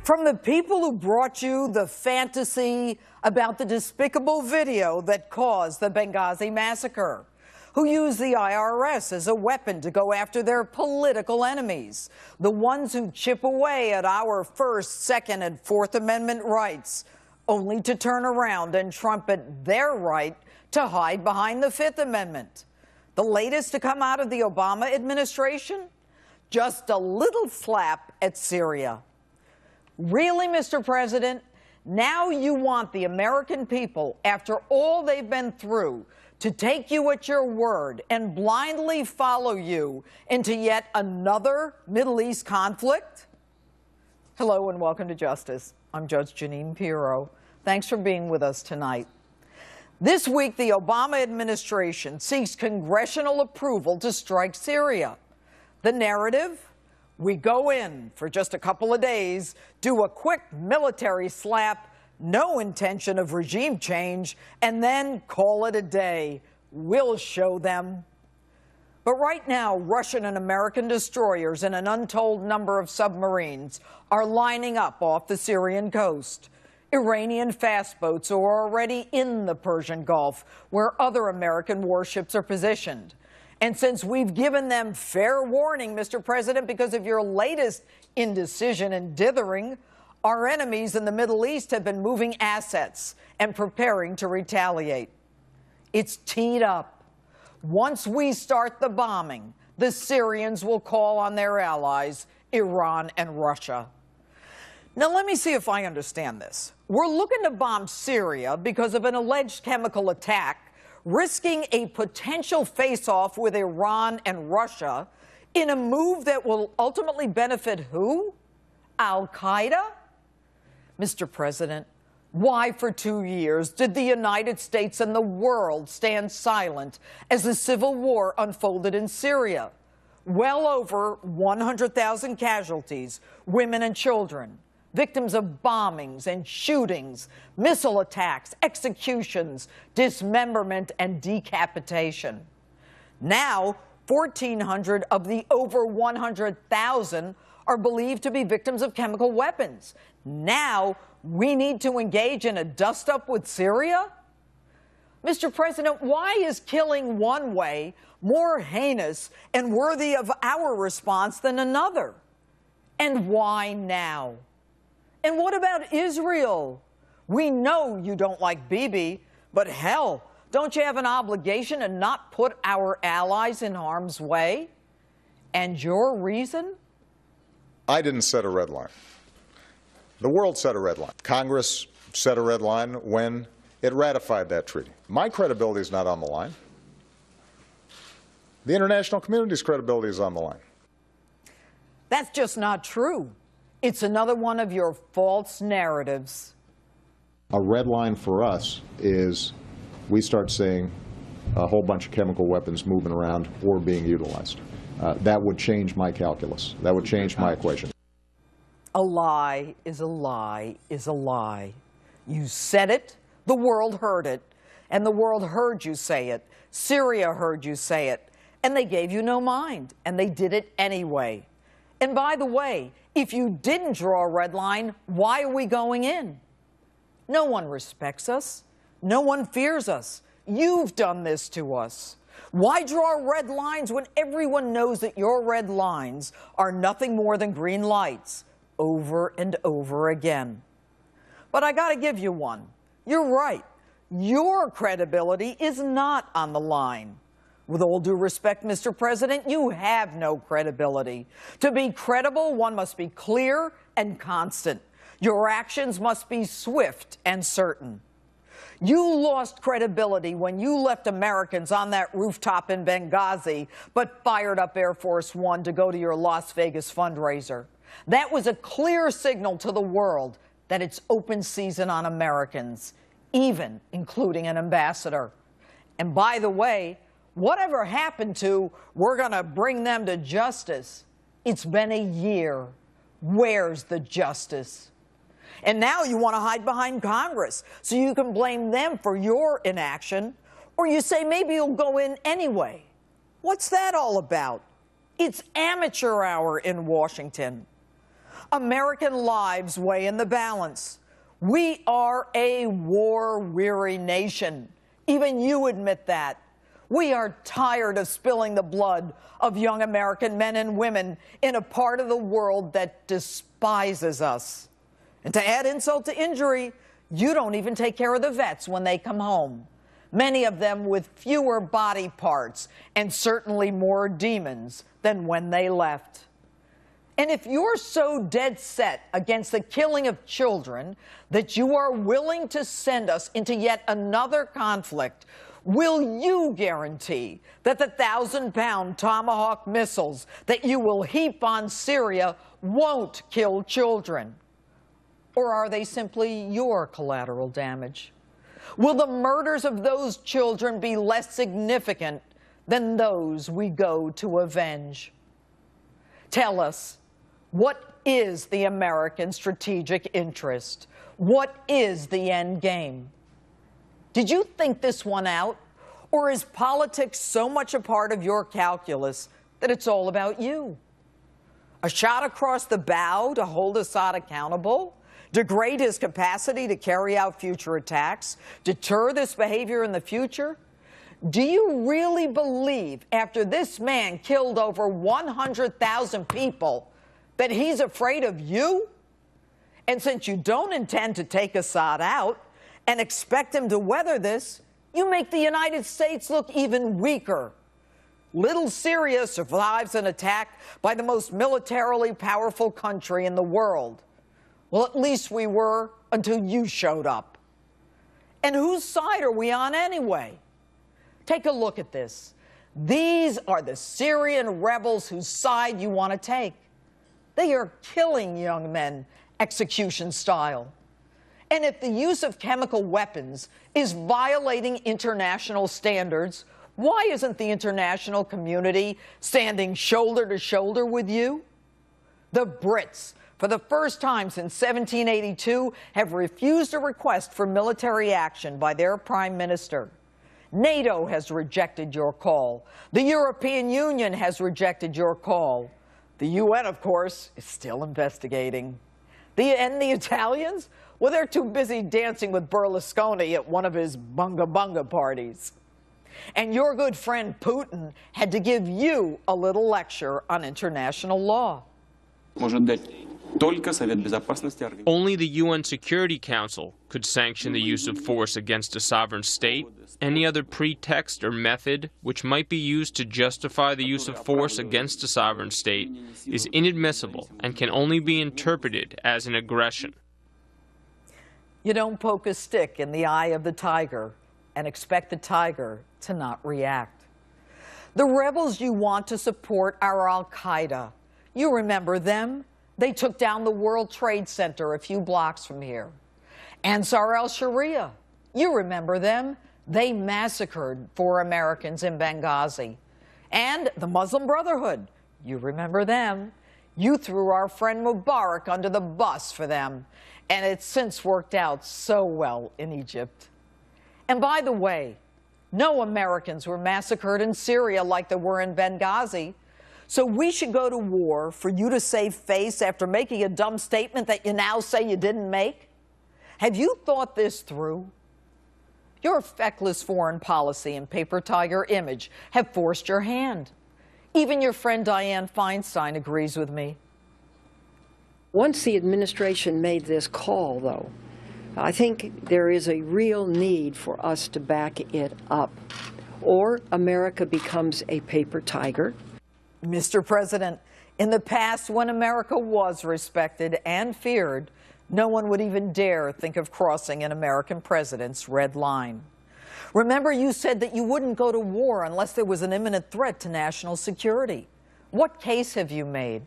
From the people who brought you the fantasy about the despicable video that caused the Benghazi massacre, who used the IRS as a weapon to go after their political enemies, the ones who chip away at our First, Second, and Fourth Amendment rights, only to turn around and trumpet their right to hide behind the Fifth Amendment. The latest to come out of the Obama administration? Just a little slap at Syria. Really, Mr. President? Now you want the American people, after all they've been through, to take you at your word and blindly follow you into yet another Middle East conflict? Hello and welcome to Justice. I'm Judge Jeanine Pirro. Thanks for being with us tonight. This week, the Obama administration seeks congressional approval to strike Syria. The narrative? We go in for just a couple of days, do a quick military slap, no intention of regime change, and then call it a day. We'll show them. But right now, Russian and American destroyers and an untold number of submarines are lining up off the Syrian coast. Iranian fast boats are already in the Persian Gulf, where other American warships are positioned. And since we've given them fair warning, Mr. President, because of your latest indecision and dithering, our enemies in the Middle East have been moving assets and preparing to retaliate. It's teed up. Once we start the bombing, the Syrians will call on their allies, Iran and Russia. Now, let me see if I understand this. We're looking to bomb Syria because of an alleged chemical attack, risking a potential face-off with Iran and Russia in a move that will ultimately benefit who? Al-Qaeda? Mr. President, why for 2 years did the United States and the world stand silent as the civil war unfolded in Syria? Well over 100,000 casualties, women and children, victims of bombings and shootings, missile attacks, executions, dismemberment, and decapitation. Now, 1,400 of the over 100,000 are believed to be victims of chemical weapons. Now, we need to engage in a dust-up with Syria? Mr. President, why is killing one way more heinous and worthy of our response than another? And why now? And what about Israel? We know you don't like Bibi, but hell, don't you have an obligation to not put our allies in harm's way? And your reason? I didn't set a red line. The world set a red line. Congress set a red line when it ratified that treaty. My credibility is not on the line. The international community's credibility is on the line. That's just not true. It's another one of your false narratives. A red line for us is we start seeing a whole bunch of chemical weapons moving around or being utilized. That would change my calculus. That would change my equation. A lie is a lie is a lie. You said it, the world heard it, and the world heard you say it. Syria heard you say it, and they gave you no mind, and they did it anyway. And by the way, if you didn't draw a red line, why are we going in? No one respects us. No one fears us. You've done this to us. Why draw red lines when everyone knows that your red lines are nothing more than green lights over and over again? But I got to give you one. You're right. Your credibility is not on the line. With all due respect, Mr. President, you have no credibility. To be credible, one must be clear and constant. Your actions must be swift and certain. You lost credibility when you left Americans on that rooftop in Benghazi, but fired up Air Force One to go to your Las Vegas fundraiser. That was a clear signal to the world that it's open season on Americans, even including an ambassador. And by the way, whatever happened to, we're going to bring them to justice? It's been a year. Where's the justice? And now you want to hide behind Congress so you can blame them for your inaction, or you say maybe you'll go in anyway. What's that all about? It's amateur hour in Washington. American lives weigh in the balance. We are a war-weary nation. Even you admit that. We are tired of spilling the blood of young American men and women in a part of the world that despises us. And to add insult to injury, you don't even take care of the vets when they come home. Many of them with fewer body parts and certainly more demons than when they left. And if you're so dead set against the killing of children that you are willing to send us into yet another conflict, will you guarantee that the 1,000-pound Tomahawk missiles that you will heap on Syria won't kill children? Or are they simply your collateral damage? Will the murders of those children be less significant than those we go to avenge? Tell us, what is the American strategic interest? What is the end game? Did you think this one out? Or is politics so much a part of your calculus that it's all about you? A shot across the bow to hold Assad accountable? Degrade his capacity to carry out future attacks? Deter this behavior in the future? Do you really believe, after this man killed over 100,000 people, that he's afraid of you? And since you don't intend to take Assad out and expect him to weather this, you make the United States look even weaker. Little Syria survives an attack by the most militarily powerful country in the world. Well, at least we were until you showed up. And whose side are we on anyway? Take a look at this. These are the Syrian rebels whose side you want to take. They are killing young men, execution style. And if the use of chemical weapons is violating international standards, why isn't the international community standing shoulder to shoulder with you? The Brits, for the first time since 1782, have refused a request for military action by their prime minister. NATO has rejected your call. The European Union has rejected your call. The UN, of course, is still investigating. And the Italians? Well, they're too busy dancing with Berlusconi at one of his bunga-bunga parties. And your good friend Putin had to give you a little lecture on international law. Only the UN Security Council could sanction the use of force against a sovereign state. Any other pretext or method which might be used to justify the use of force against a sovereign state is inadmissible and can only be interpreted as an aggression. You don't poke a stick in the eye of the tiger and expect the tiger to not react. The rebels you want to support are Al-Qaeda. You remember them? They took down the World Trade Center a few blocks from here. Ansar al-Sharia, you remember them? They massacred 4 Americans in Benghazi. And the Muslim Brotherhood, you remember them? You threw our friend Mubarak under the bus for them, and it's since worked out so well in Egypt. And by the way, no Americans were massacred in Syria like they were in Benghazi. So we should go to war for you to save face after making a dumb statement that you now say you didn't make? Have you thought this through? Your feckless foreign policy and paper tiger image have forced your hand. Even your friend Dianne Feinstein agrees with me. Once the administration made this call, though, I think there is a real need for us to back it up, or America becomes a paper tiger. Mr. President, in the past, when America was respected and feared, no one would even dare think of crossing an American president's red line. Remember, you said that you wouldn't go to war unless there was an imminent threat to national security. What case have you made?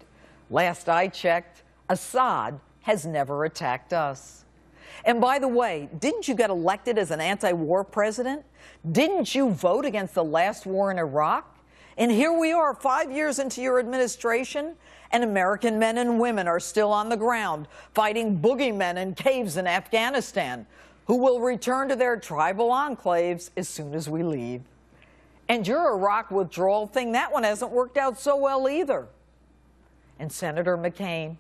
Last I checked, Assad has never attacked us. And by the way, didn't you get elected as an anti-war president? Didn't you vote against the last war in Iraq? And here we are 5 years into your administration, and American men and women are still on the ground fighting boogeymen in caves in Afghanistan who will return to their tribal enclaves as soon as we leave. And your Iraq withdrawal thing, that one hasn't worked out so well either. And Senator McCain,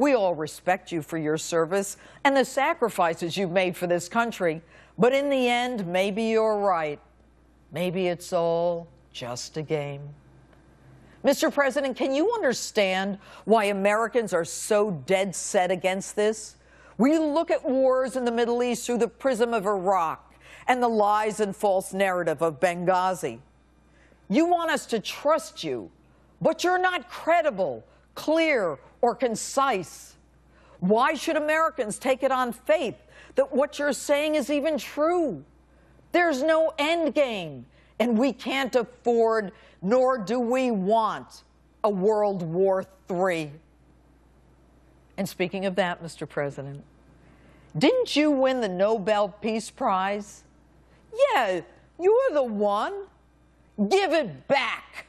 We all respect you for your service and the sacrifices you've made for this country. But in the end, maybe you're right. Maybe it's all just a game. Mr. President, can you understand why Americans are so dead set against this? We look at wars in the Middle East through the prism of Iraq and the lies and false narrative of Benghazi. You want us to trust you, but you're not credible, clear, or concise. Why should Americans take it on faith that what you're saying is even true? There's no end game, and we can't afford, nor do we want, a World War III. And speaking of that, Mr. President, didn't you win the Nobel Peace Prize? Yeah, you're the one. Give it back.